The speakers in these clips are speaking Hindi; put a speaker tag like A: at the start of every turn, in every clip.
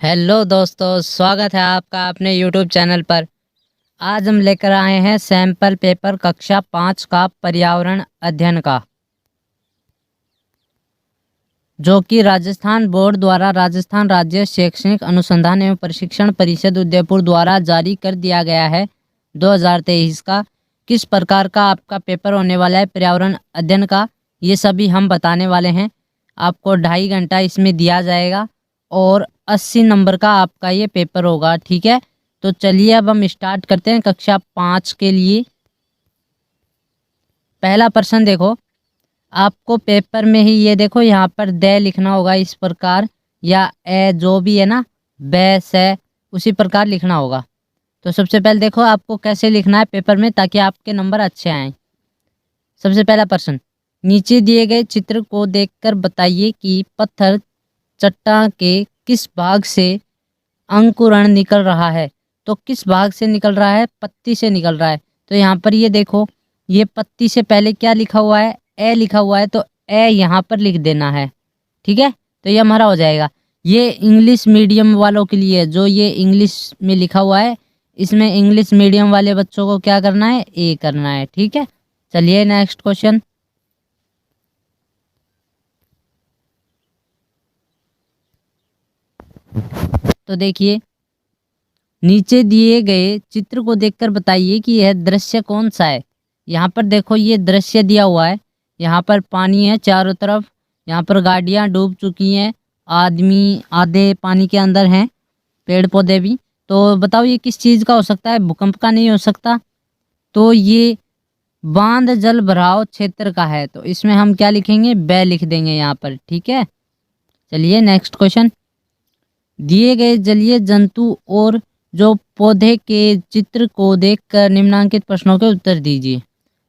A: हेलो दोस्तों, स्वागत है आपका अपने यूट्यूब चैनल पर। आज हम लेकर आए हैं सैंपल पेपर कक्षा 5 का पर्यावरण अध्ययन का, जो कि राजस्थान बोर्ड द्वारा राजस्थान राज्य शैक्षणिक अनुसंधान एवं प्रशिक्षण परिषद उदयपुर द्वारा जारी कर दिया गया है 2023 का। किस प्रकार का आपका पेपर होने वाला है पर्यावरण अध्ययन का, ये सभी हम बताने वाले हैं। आपको 2.5 घंटा इसमें दिया जाएगा और 80 नंबर का आपका ये पेपर होगा। ठीक है, तो चलिए अब हम स्टार्ट करते हैं कक्षा 5 के लिए। पहला प्रश्न देखो, आपको पेपर में ही ये देखो यहाँ पर दे लिखना होगा इस प्रकार, या ए जो भी है ना, बे से उसी प्रकार लिखना होगा। तो सबसे पहले देखो आपको कैसे लिखना है पेपर में ताकि आपके नंबर अच्छे आएँ। सबसे पहला प्रश्न, नीचे दिए गए चित्र को देखकर बताइए कि पत्थर चट्टान के किस भाग से अंकुरण निकल रहा है। तो किस भाग से निकल रहा है? पत्ती से निकल रहा है। तो यहाँ पर ये देखो, ये पत्ती से पहले क्या लिखा हुआ है? ए लिखा हुआ है, तो ए यहाँ पर लिख देना है। ठीक है, तो ये हमारा हो जाएगा। ये इंग्लिश मीडियम वालों के लिए, जो ये इंग्लिश में लिखा हुआ है, इसमें इंग्लिश मीडियम वाले बच्चों को क्या करना है? ए करना है। ठीक है, चलिए नेक्स्ट क्वेश्चन। तो देखिए, नीचे दिए गए चित्र को देखकर बताइए कि यह दृश्य कौन सा है। यहाँ पर देखो ये दृश्य दिया हुआ है, यहाँ पर पानी है चारों तरफ, यहाँ पर गाड़ियाँ डूब चुकी हैं, आदमी आधे पानी के अंदर हैं, पेड़ पौधे भी। तो बताओ ये किस चीज़ का हो सकता है? भूकंप का नहीं हो सकता। तो ये बांध जल भराव क्षेत्र का है, तो इसमें हम क्या लिखेंगे? बे लिख देंगे यहाँ पर। ठीक है, चलिए नेक्स्ट क्वेश्चन। दिए गए जलीय जंतु और जो पौधे के चित्र को देखकर निम्नलिखित प्रश्नों के उत्तर दीजिए।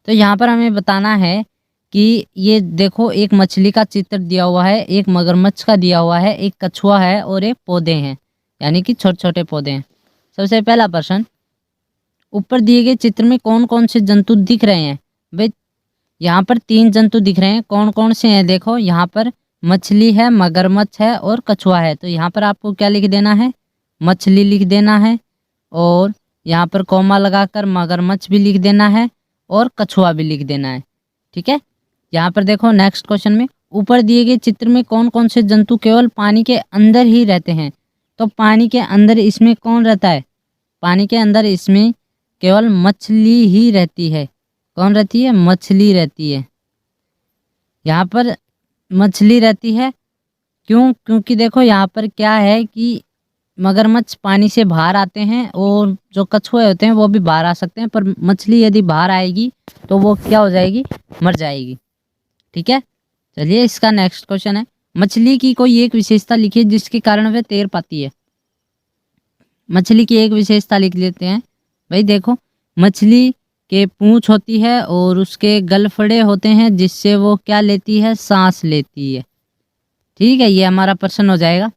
A: तो यहाँ पर हमें बताना है कि ये देखो एक मछली का चित्र दिया हुआ है, एक मगरमच्छ का दिया हुआ है, एक कछुआ है और एक पौधे हैं, यानी कि छोटे छोटे पौधे हैं। सबसे पहला प्रश्न, ऊपर दिए गए चित्र में कौन कौन से जंतु दिख रहे हैं? भाई यहाँ पर 3 जंतु दिख रहे हैं। कौन कौन से हैं? देखो यहाँ पर मछली है, मगरमच्छ है और कछुआ है। तो यहाँ पर आपको क्या लिख देना है? मछली लिख देना है, और यहाँ पर कॉमा लगाकर मगरमच्छ भी लिख देना है और कछुआ भी लिख देना है। ठीक है, यहाँ पर देखो नेक्स्ट क्वेश्चन में, ऊपर दिए गए चित्र में कौन कौन से जंतु केवल पानी के अंदर ही रहते हैं? तो पानी के अंदर इसमें कौन रहता है? पानी के अंदर इसमें केवल मछली ही रहती है। कौन रहती है? मछली रहती है। यहाँ पर मछली रहती है, क्यों? क्योंकि देखो यहाँ पर क्या है कि मगरमच्छ पानी से बाहर आते हैं और जो कछुए होते हैं वो भी बाहर आ सकते हैं, पर मछली यदि बाहर आएगी तो वो क्या हो जाएगी? मर जाएगी। ठीक है, चलिए इसका नेक्स्ट क्वेश्चन है, मछली की कोई एक विशेषता लिखिए जिसके कारण वह तैर पाती है। मछली की एक विशेषता लिख लेते हैं। भाई देखो, मछली के पूंछ होती है और उसके गलफड़े होते हैं, जिससे वो क्या लेती है? सांस लेती है। ठीक है, ये हमारा प्रश्न हो जाएगा।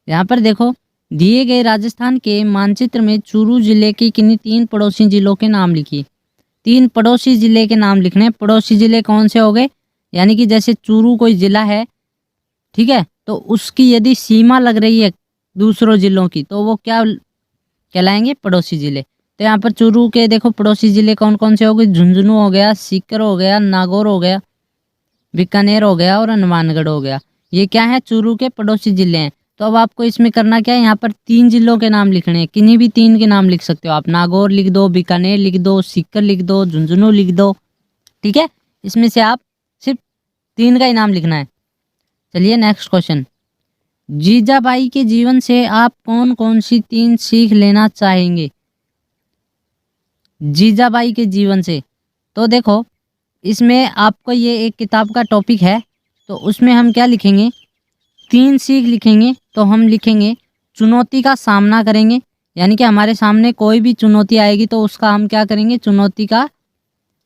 A: यहाँ पर देखो, दिए गए राजस्थान के मानचित्र में चूरू जिले के किन्हीं 3 पड़ोसी जिलों के नाम लिखिए। 3 पड़ोसी जिले के नाम लिखने हैं। पड़ोसी जिले कौन से हो गए? यानी कि जैसे चूरू कोई जिला है, ठीक है, तो उसकी यदि सीमा लग रही है दूसरों जिलों की, तो वो क्या कहलाएंगे? पड़ोसी जिले। तो यहाँ पर चूरू के देखो पड़ोसी जिले कौन कौन से हो गए? झुंझुनू हो गया, सीकर हो गया, नागौर हो गया, बीकानेर हो गया और हनुमानगढ़ हो गया। ये क्या है? चूरू के पड़ोसी जिले हैं। तो अब आपको इसमें करना क्या है? यहाँ पर 3 जिलों के नाम लिखने हैं, किन्हीं भी 3 के नाम लिख सकते हो आप। नागौर लिख दो, बीकानेर लिख दो, सीकर लिख दो, झुंझुनू लिख दो। ठीक है, इसमें से आप सिर्फ 3 का ही नाम लिखना है। चलिए नेक्स्ट क्वेश्चन, जीजाबाई के जीवन से आप कौन कौन सी 3 सीख लेना चाहेंगे? जीजाबाई के जीवन से, तो देखो इसमें आपको ये एक किताब का टॉपिक है, तो उसमें हम क्या लिखेंगे? 3 सीख लिखेंगे। तो हम लिखेंगे चुनौती का सामना करेंगे, यानी कि हमारे सामने कोई भी चुनौती आएगी तो उसका हम क्या करेंगे? चुनौती का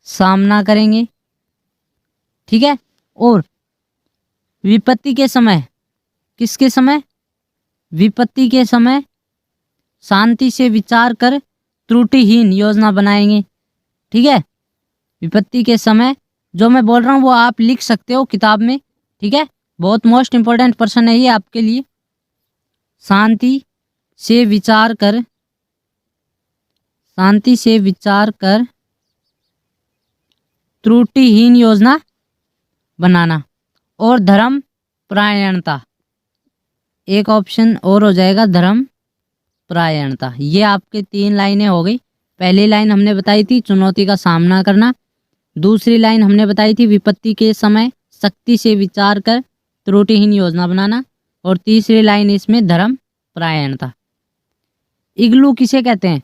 A: सामना करेंगे। ठीक है, और विपत्ति के समय, किसके समय? विपत्ति के समय शांति से विचार कर त्रुटिहीन योजना बनाएंगे। ठीक है, विपत्ति के समय जो मैं बोल रहा हूँ वो आप लिख सकते हो किताब में। ठीक है, बहुत मोस्ट इंपॉर्टेंट प्रश्न है ये आपके लिए। शांति से विचार कर त्रुटिहीन योजना बनाना। और धर्म परायणता, एक ऑप्शन और हो जाएगा धर्म परायणता। ये आपके 3 लाइनें हो गई। पहली लाइन हमने बताई थी चुनौती का सामना करना, दूसरी लाइन हमने बताई थी विपत्ति के समय सख्ती से विचार कर त्रुटिहीन योजना बनाना, और तीसरी लाइन इसमें धर्म परायणता। इग्लू किसे कहते हैं?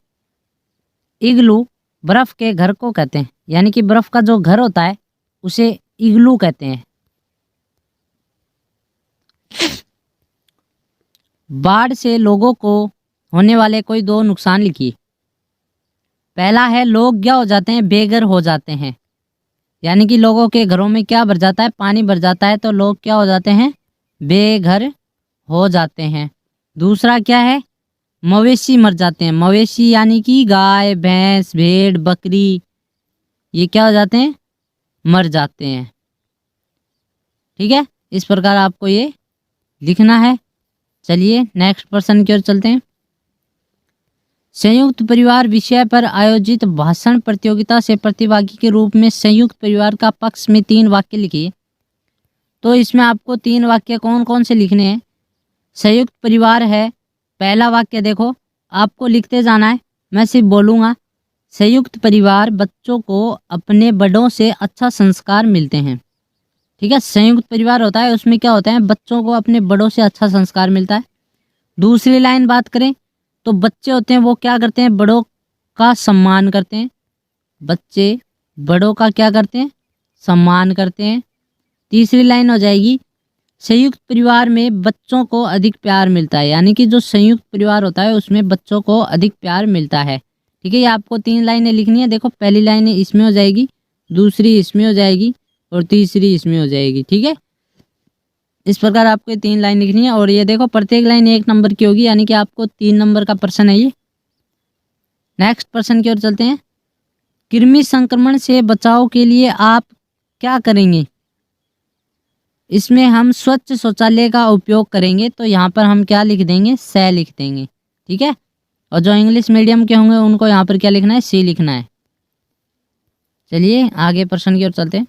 A: इग्लू बर्फ के घर को कहते हैं, यानी कि बर्फ का जो घर होता है उसे इग्लू कहते हैं। बाढ़ से लोगों को होने वाले कोई 2 नुकसान लिखिए। पहला है लोग क्या हो जाते हैं? बेघर हो जाते हैं, यानी कि लोगों के घरों में क्या भर जाता है? पानी भर जाता है, तो लोग क्या हो जाते हैं? बेघर हो जाते हैं। दूसरा क्या है? मवेशी मर जाते हैं। मवेशी यानी कि गाय, भैंस, भेड़, बकरी, ये क्या हो जाते हैं? मर जाते हैं। ठीक है, इस प्रकार आपको ये लिखना है। चलिए नेक्स्ट प्रश्न की ओर चलते हैं। संयुक्त परिवार विषय पर आयोजित भाषण प्रतियोगिता से प्रतिभागी के रूप में संयुक्त परिवार का पक्ष में 3 वाक्य लिखिए। तो इसमें आपको 3 वाक्य कौन कौन से लिखने हैं? संयुक्त परिवार है, पहला वाक्य देखो आपको लिखते जाना है, मैं सिर्फ बोलूँगा। संयुक्त परिवार बच्चों को अपने बड़ों से अच्छा संस्कार मिलते हैं। ठीक है, संयुक्त परिवार होता है उसमें क्या होता है? बच्चों को अपने बड़ों से अच्छा संस्कार मिलता है। दूसरी लाइन बात करें तो बच्चे होते हैं वो क्या करते हैं? बड़ों का सम्मान करते हैं। बच्चे बड़ों का क्या करते हैं? सम्मान करते हैं। तीसरी लाइन हो जाएगी संयुक्त परिवार में बच्चों को अधिक प्यार मिलता है, यानी कि जो संयुक्त परिवार होता है उसमें बच्चों को अधिक प्यार मिलता है। ठीक है, ये आपको 3 लाइनें लिखनी है। देखो पहली लाइन इसमें हो जाएगी, दूसरी इसमें हो जाएगी और तीसरी इसमें हो जाएगी। ठीक है, इस प्रकार आपको 3 लाइन लिखनी है। और ये देखो प्रत्येक लाइन 1 नंबर की होगी, यानी कि आपको 3 नंबर का प्रश्न है ये। नेक्स्ट प्रश्न की ओर चलते हैं। कृमि संक्रमण से बचाव के लिए आप क्या करेंगे? इसमें हम स्वच्छ शौचालय का उपयोग करेंगे, तो यहाँ पर हम क्या लिख देंगे? स लिख देंगे। ठीक है, और जो इंग्लिश मीडियम के होंगे उनको यहाँ पर क्या लिखना है? सी लिखना है। चलिए आगे प्रश्न की ओर चलते हैं।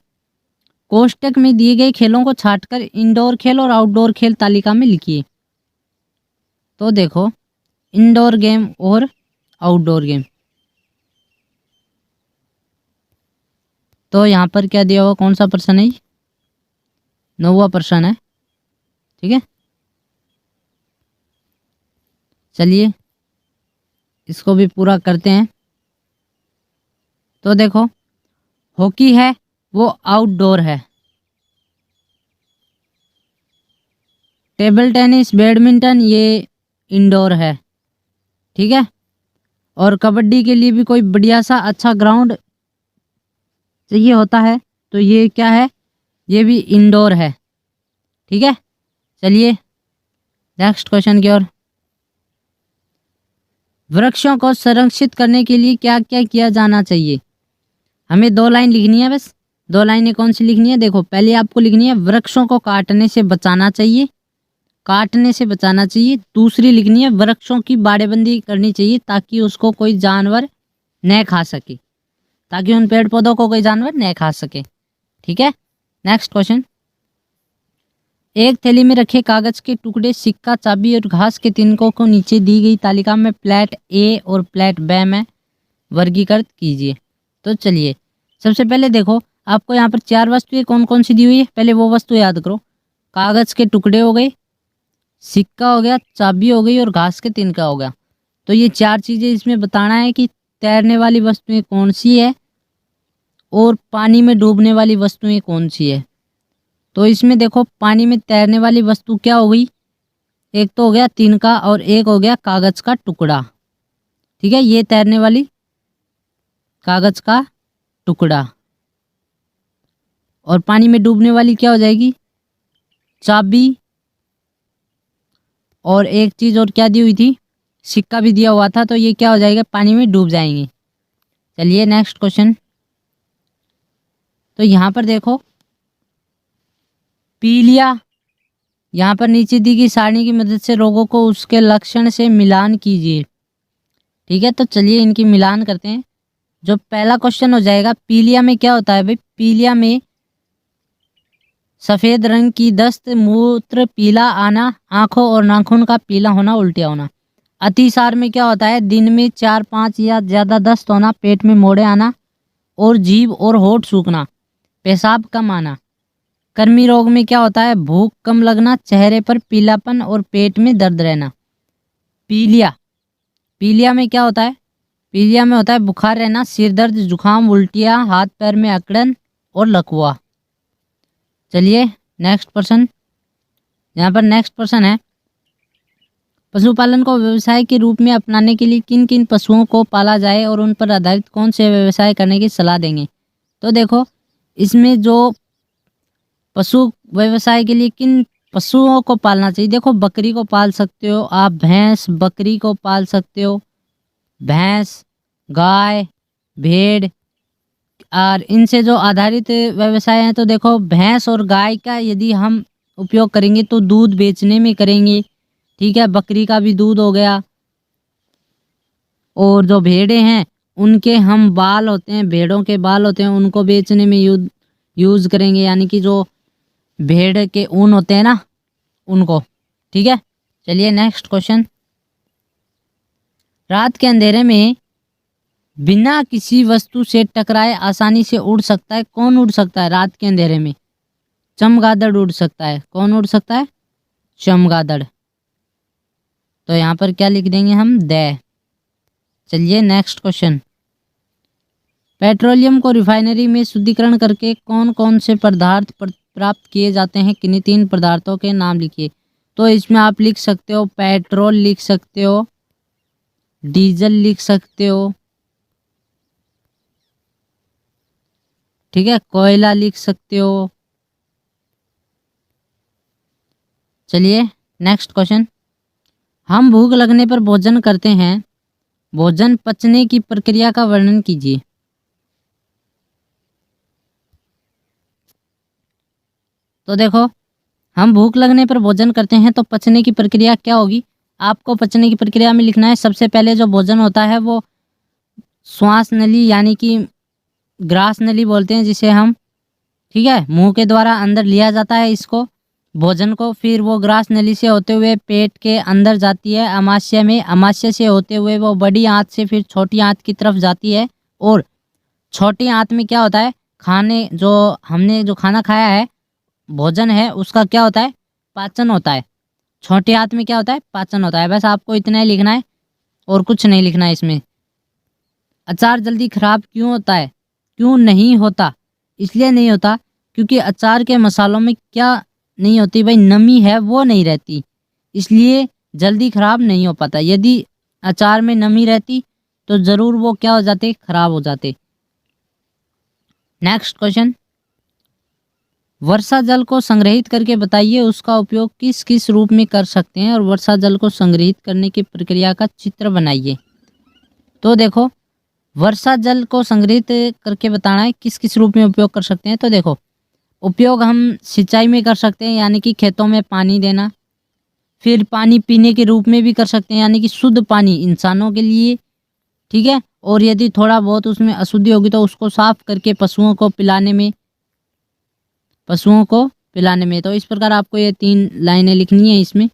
A: कोष्टक में दिए गए खेलों को छांटकर इंडोर खेल और आउटडोर खेल तालिका में लिखिए। तो देखो इंडोर गेम और आउटडोर गेम, तो यहाँ पर क्या दिया हुआ? कौन सा प्रश्न है? 9वां प्रश्न है। ठीक है, चलिए इसको भी पूरा करते हैं। तो देखो हॉकी है वो आउटडोर है, टेबल टेनिस, बैडमिंटन ये इंडोर है। ठीक है, और कबड्डी के लिए भी कोई बढ़िया सा अच्छा ग्राउंड चाहिए होता है, तो ये क्या है? ये भी इंडोर है। ठीक है, चलिए नेक्स्ट क्वेश्चन की ओर। वृक्षों को संरक्षित करने के लिए क्या क्या किया जाना चाहिए? हमें 2 लाइन लिखनी है, बस 2 लाइनें कौन सी लिखनी है? देखो पहले आपको लिखनी है वृक्षों को काटने से बचाना चाहिए, काटने से बचाना चाहिए। दूसरी लिखनी है वृक्षों की बाड़ेबंदी करनी चाहिए ताकि उसको कोई जानवर न खा सके, ताकि उन पेड़ पौधों को कोई जानवर न खा सके। ठीक है, नेक्स्ट क्वेश्चन। एक थैली में रखे कागज के टुकड़े, सिक्का, चाबी और घास के तिनकों को नीचे दी गई तालिका में प्लेट ए और प्लेट बी में वर्गीकृत कीजिए। तो चलिए सबसे पहले देखो आपको यहाँ पर 4 वस्तुएं कौन कौन सी दी हुई है, पहले वो वस्तु याद करो। कागज के टुकड़े हो गए, सिक्का हो गया, चाबी हो गई और घास के तिनका हो गया। तो ये 4 चीजें इसमें बताना है कि तैरने वाली वस्तुएं कौन सी है और पानी में डूबने वाली वस्तुएं कौन सी है। तो इसमें देखो पानी में तैरने वाली वस्तु क्या हो गई? एक तो हो गया तिनका और एक हो गया कागज का टुकड़ा। ठीक है, ये तैरने वाली कागज का टुकड़ा। और पानी में डूबने वाली क्या हो जाएगी? चाबी। और एक चीज और क्या दी हुई थी? सिक्का भी दिया हुआ था, तो ये क्या हो जाएगा? पानी में डूब जाएंगे। चलिए नेक्स्ट क्वेश्चन। तो यहाँ पर देखो पीलिया यहाँ पर नीचे दी गई सारणी की मदद से रोगों को उसके लक्षण से मिलान कीजिए। ठीक है, तो चलिए इनकी मिलान करते हैं। जो पहला क्वेश्चन हो जाएगा, पीलिया में क्या होता है भाई? पीलिया में सफ़ेद रंग की दस्त, मूत्र पीला आना, आँखों और नाखून का पीला होना, उल्टिया होना। अतिसार में क्या होता है? दिन में 4-5 या ज़्यादा दस्त होना, पेट में मोड़े आना और जीभ और होंठ सूखना, पेशाब कम आना। कृमि रोग में क्या होता है? भूख कम लगना, चेहरे पर पीलापन और पेट में दर्द रहना। पीलिया में क्या होता है? पीलिया में होता है बुखार रहना, सिर दर्द, जुखाम, उल्टियाँ, हाथ पैर में अकड़न और लकवा। चलिए नेक्स्ट प्रश्न। यहाँ पर नेक्स्ट प्रश्न है, पशुपालन को व्यवसाय के रूप में अपनाने के लिए किन किन पशुओं को पाला जाए और उन पर आधारित कौन से व्यवसाय करने की सलाह देंगे? तो देखो, इसमें जो पशु व्यवसाय के लिए किन पशुओं को पालना चाहिए, देखो बकरी को पाल सकते हो आप, भैंस बकरी को पाल सकते हो, भैंस, गाय, भेड़, और इनसे जो आधारित व्यवसाय हैं तो देखो भैंस और गाय का यदि हम उपयोग करेंगे तो दूध बेचने में करेंगे। ठीक है, बकरी का भी दूध हो गया। और जो भेड़ें हैं उनके हम बाल होते हैं, भेड़ों के बाल होते हैं, उनको बेचने में यूज़ करेंगे, यानी कि जो भेड़ के ऊन होते हैं ना उनको। ठीक है, चलिए नेक्स्ट क्वेश्चन। रात के अंधेरे में बिना किसी वस्तु से टकराए आसानी से उड़ सकता है, कौन उड़ सकता है रात के अंधेरे में? चमगादड़ उड़ सकता है। कौन उड़ सकता है? चमगादड़। तो यहाँ पर क्या लिख देंगे हम? द। चलिए नेक्स्ट क्वेश्चन। पेट्रोलियम को रिफाइनरी में शुद्धिकरण करके कौन कौन से पदार्थ प्राप्त किए जाते हैं? किन्हीं 3 पदार्थों के नाम लिखिए। तो इसमें आप लिख सकते हो पेट्रोल लिख सकते हो, डीजल लिख सकते हो, ठीक है, कोयला लिख सकते हो। चलिए नेक्स्ट क्वेश्चन। हम भूख लगने पर भोजन करते हैं, भोजन पचने की प्रक्रिया का वर्णन कीजिए। तो देखो, हम भूख लगने पर भोजन करते हैं तो पचने की प्रक्रिया क्या होगी? आपको पचने की प्रक्रिया में लिखना है, सबसे पहले जो भोजन होता है वो श्वास नली यानी कि ग्रास नली बोलते हैं जिसे हम, ठीक है, मुंह के द्वारा अंदर लिया जाता है इसको भोजन को, फिर वो ग्रास नली से होते हुए पेट के अंदर जाती है अमाशय में, अमाशय से होते हुए वो बड़ी आंत से फिर छोटी आंत की तरफ जाती है, और छोटी आंत में क्या होता है? खाने जो हमने जो खाना खाया है, भोजन है, उसका क्या होता है? पाचन होता है। छोटी आंत में क्या होता है? पाचन होता है। बस आपको इतना ही लिखना है और कुछ नहीं लिखना है इसमें। अचार जल्दी खराब क्यों होता है? क्यों नहीं होता? इसलिए नहीं होता क्योंकि अचार के मसालों में क्या नहीं होती भाई? नमी है, वो नहीं रहती, इसलिए जल्दी खराब नहीं हो पाता। यदि अचार में नमी रहती तो ज़रूर वो क्या हो जाते? खराब हो जाते। Next question. वर्षा जल को संग्रहित करके बताइए उसका उपयोग किस किस रूप में कर सकते हैं, और वर्षा जल को संग्रहित करने की प्रक्रिया का चित्र बनाइए। तो देखो, वर्षा जल को संग्रहित करके बताना है किस किस रूप में उपयोग कर सकते हैं। तो देखो, उपयोग हम सिंचाई में कर सकते हैं, यानी कि खेतों में पानी देना, फिर पानी पीने के रूप में भी कर सकते हैं, यानी कि शुद्ध पानी इंसानों के लिए, ठीक है, और यदि थोड़ा बहुत उसमें अशुद्धि होगी तो उसको साफ करके पशुओं को पिलाने में, तो इस प्रकार आपको ये 3 लाइनें लिखनी है इसमें,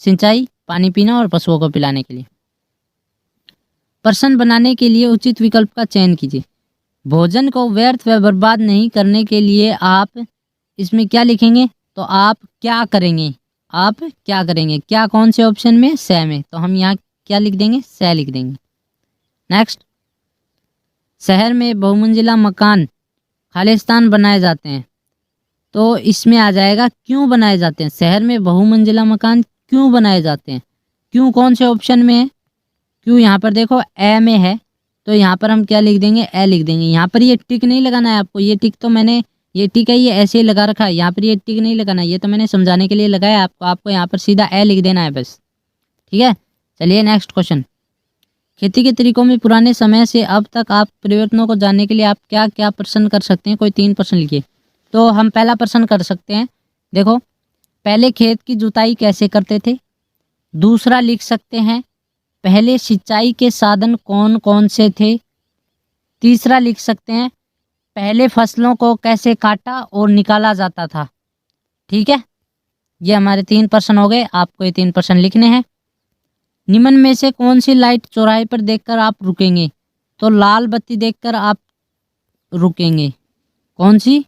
A: सिंचाई, पानी पीना और पशुओं को पिलाने के लिए। प्रश्न बनाने के लिए उचित विकल्प का चयन कीजिए। भोजन को व्यर्थ व बर्बाद नहीं करने के लिए आप इसमें क्या लिखेंगे? तो आप क्या करेंगे? क्या कौन से ऑप्शन में? स में। तो हम यहाँ क्या लिख देंगे? स लिख देंगे। नेक्स्ट, शहर में बहुमंजिला मकान खालिस्तान बनाए जाते हैं, तो इसमें आ जाएगा क्यों बनाए जाते हैं? शहर में बहुमंजिला मकान क्यों बनाए जाते हैं? क्यों कौन से ऑप्शन में है? क्यों यहाँ पर देखो ए में है, तो यहाँ पर हम क्या लिख देंगे? ए लिख देंगे। यहाँ पर ये टिक नहीं लगाना है आपको, ये टिक तो मैंने, ये टिक है ये ऐसे ही लगा रखा है, यहाँ पर ये टिक नहीं लगाना है, ये तो मैंने समझाने के लिए लगाया है आपको यहाँ पर सीधा ए लिख देना है बस, ठीक है। चलिए नेक्स्ट क्वेश्चन। खेती के तरीकों में पुराने समय से अब तक आप परिवर्तनों को जानने के लिए आप क्या क्या प्रश्न कर सकते हैं? कोई 3 प्रश्न लिखिए। तो हम पहला प्रश्न कर सकते हैं, देखो पहले खेत की जुताई कैसे करते थे। दूसरा लिख सकते हैं पहले सिंचाई के साधन कौन कौन से थे। तीसरा लिख सकते हैं पहले फसलों को कैसे काटा और निकाला जाता था। ठीक है, ये हमारे 3 प्रश्न हो गए, आपको ये 3 प्रश्न लिखने हैं। निम्न में से कौन सी लाइट चौराहे पर देखकर आप रुकेंगे। तो लाल बत्ती देखकर आप रुकेंगे। कौन सी?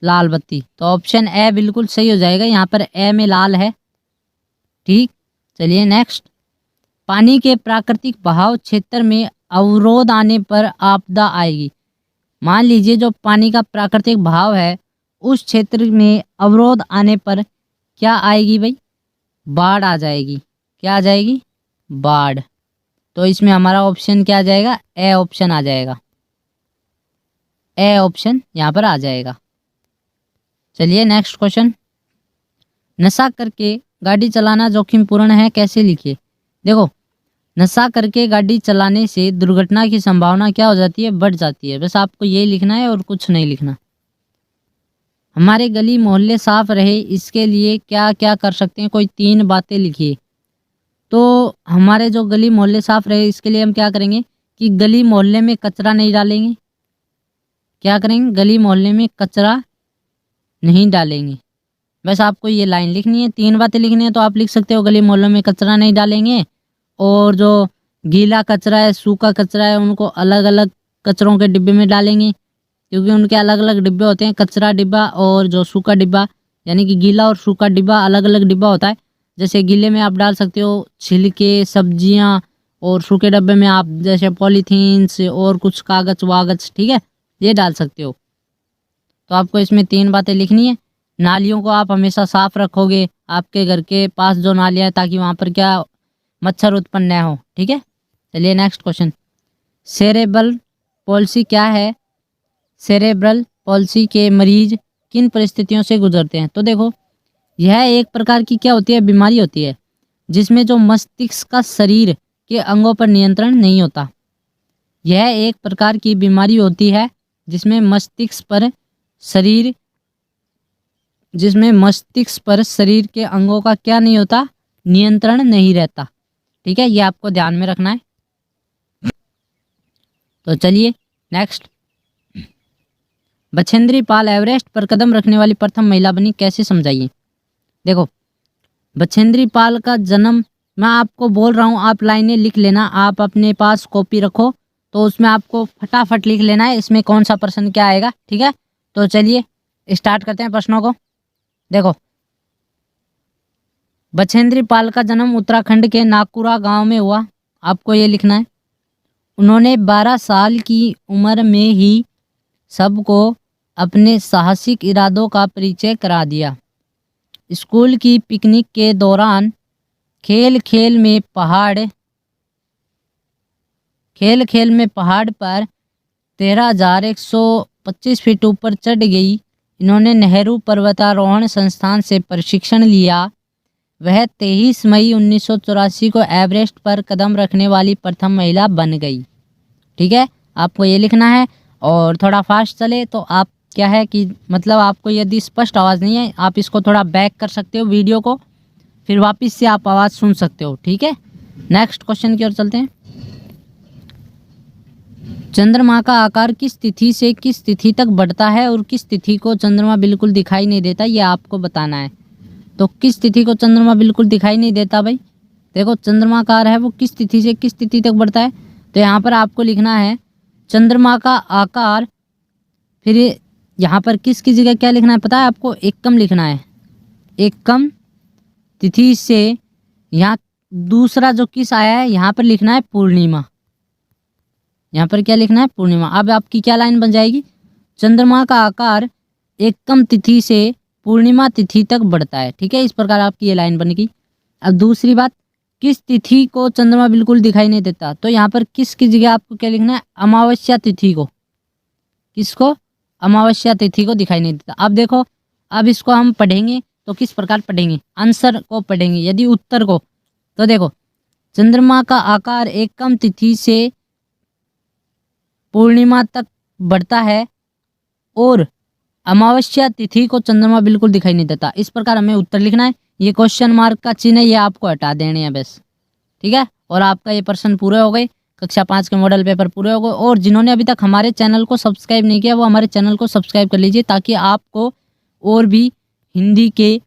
A: लाल बत्ती। तो ऑप्शन ए बिल्कुल सही हो जाएगा, यहाँ पर ए में लाल है। ठीक, चलिए नेक्स्ट। पानी के प्राकृतिक बहाव क्षेत्र में अवरोध आने पर आपदा आएगी। मान लीजिए जो पानी का प्राकृतिक बहाव है उस क्षेत्र में अवरोध आने पर क्या आएगी भाई? बाढ़ आ जाएगी। क्या आ जाएगी? बाढ़। तो इसमें हमारा ऑप्शन क्या आ जाएगा? ए ऑप्शन आ जाएगा। ए ऑप्शन यहाँ पर आ जाएगा। चलिए नेक्स्ट क्वेश्चन। नशा करके गाड़ी चलाना जोखिमपूर्ण है, कैसे लिखिए। देखो, नशा करके गाड़ी चलाने से दुर्घटना की संभावना क्या हो जाती है? बढ़ जाती है। बस आपको यही लिखना है और कुछ नहीं लिखना। हमारे गली मोहल्ले साफ रहे इसके लिए क्या क्या कर सकते हैं, कोई 3 बातें लिखिए। तो हमारे जो गली मोहल्ले साफ रहे इसके लिए हम क्या करेंगे कि गली मोहल्ले में कचरा नहीं डालेंगे। क्या करेंगे? गली मोहल्ले में कचरा नहीं डालेंगे। बस आपको ये लाइन लिखनी है, 3 बातें लिखनी है। तो आप लिख सकते हो गली मोहल्लों में कचरा नहीं डालेंगे, और जो गीला कचरा है सूखा कचरा है उनको अलग अलग कचरों के डिब्बे में डालेंगे, क्योंकि उनके अलग अलग डिब्बे होते हैं, कचरा डिब्बा और जो सूखा डिब्बा, यानी कि गीला और सूखा डिब्बा अलग अलग डिब्बा होता है। जैसे गीले में आप डाल सकते हो छिलके सब्जियां, और सूखे डब्बे में आप जैसे पॉलीथीन्स और कुछ कागज वागज, ठीक है, ये डाल सकते हो। तो आपको इसमें 3 बातें लिखनी है। नालियों को आप हमेशा साफ रखोगे, आपके घर के पास जो नालियाँ है, ताकि वहाँ पर क्या मच्छर उत्पन्न न हो। ठीक है, चलिए नेक्स्ट क्वेश्चन। सेरेब्रल पॉलिसी क्या है? सेरेब्रल पॉलिसी के मरीज किन परिस्थितियों से गुजरते हैं। तो देखो, यह एक प्रकार की क्या होती है? बीमारी होती है जिसमें जो मस्तिष्क का शरीर के अंगों पर नियंत्रण नहीं होता। यह एक प्रकार की बीमारी होती है जिसमें मस्तिष्क पर शरीर के अंगों का क्या नहीं होता? नियंत्रण नहीं रहता। ठीक है, ये आपको ध्यान में रखना है। तो चलिए नेक्स्ट। बछेंद्री पाल एवरेस्ट पर कदम रखने वाली प्रथम महिला बनी, कैसे समझाइए। देखो, बछेंद्री पाल का जन्म, मैं आपको बोल रहा हूँ, आप लाइनें लिख लेना। आप अपने पास कॉपी रखो तो उसमें आपको फटाफट लिख लेना है इसमें कौन सा प्रश्न क्या आएगा। ठीक है, तो चलिए स्टार्ट करते हैं प्रश्नों को। देखो, बछेंद्री पाल का जन्म उत्तराखंड के नागपुरा गांव में हुआ। आपको ये लिखना है। उन्होंने 12 साल की उम्र में ही सबको अपने साहसिक इरादों का परिचय करा दिया। स्कूल की पिकनिक के दौरान खेल खेल में पहाड़ पर 13,125 फीट ऊपर चढ़ गई। इन्होंने नेहरू पर्वतारोहण संस्थान से प्रशिक्षण लिया। वह 23 मई 1984 को एवरेस्ट पर कदम रखने वाली प्रथम महिला बन गई। ठीक है, आपको ये लिखना है। और थोड़ा फास्ट चले तो आप क्या है कि मतलब आपको यदि स्पष्ट आवाज़ नहीं है, आप इसको थोड़ा बैक कर सकते हो वीडियो को, फिर वापस से आप आवाज़ सुन सकते हो। ठीक है, नेक्स्ट क्वेश्चन की ओर चलते हैं। चंद्रमा का आकार किस तिथि से किस तिथि तक बढ़ता है और किस तिथि को चंद्रमा बिल्कुल दिखाई नहीं देता, ये आपको बताना है। तो किस तिथि को चंद्रमा बिल्कुल दिखाई नहीं देता भाई? देखो, चंद्रमा का है वो किस तिथि से किस तिथि तक बढ़ता है। तो यहाँ पर आपको लिखना है चंद्रमा का आकार, फिर यहाँ पर किसकी जगह क्या लिखना है पता है आपको? एकम लिखना है। एकम तिथि से यहाँ दूसरा जो किस आया है यहाँ पर लिखना है पूर्णिमा। यहाँ पर क्या लिखना है? पूर्णिमा। अब आपकी क्या लाइन बन जाएगी? चंद्रमा का आकार एकम तिथि से पूर्णिमा तिथि तक बढ़ता है। ठीक है, इस प्रकार आपकी ये लाइन बनेगी। अब दूसरी बात, किस तिथि को चंद्रमा बिल्कुल दिखाई नहीं देता। तो यहाँ पर किस की जगह आपको क्या लिखना है? अमावस्या तिथि को। किसको? अमावस्या तिथि को दिखाई नहीं देता। अब देखो, अब इसको हम पढ़ेंगे तो किस प्रकार पढ़ेंगे? आंसर को पढ़ेंगे, यदि उत्तर को। तो देखो, चंद्रमा का आकार एकम तिथि से पूर्णिमा तक बढ़ता है और अमावस्या तिथि को चंद्रमा बिल्कुल दिखाई नहीं देता। इस प्रकार हमें उत्तर लिखना है। ये क्वेश्चन मार्क का चिन्ह है, ये आपको हटा देने हैं बस, ठीक है। और आपका ये प्रश्न पूरे हो गए, कक्षा 5 के मॉडल पेपर पूरे हो गए। और जिन्होंने अभी तक हमारे चैनल को सब्सक्राइब नहीं किया वो हमारे चैनल को सब्सक्राइब कर लीजिए, ताकि आपको और भी हिंदी के,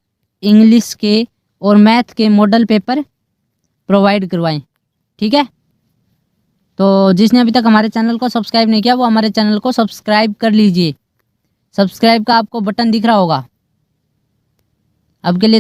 A: इंग्लिश के और मैथ के मॉडल पेपर प्रोवाइड करवाएं, ठीक है। तो जिसने अभी तक हमारे चैनल को सब्सक्राइब नहीं किया वो हमारे चैनल को सब्सक्राइब कर लीजिए। सब्सक्राइब का आपको बटन दिख रहा होगा। अब के लिए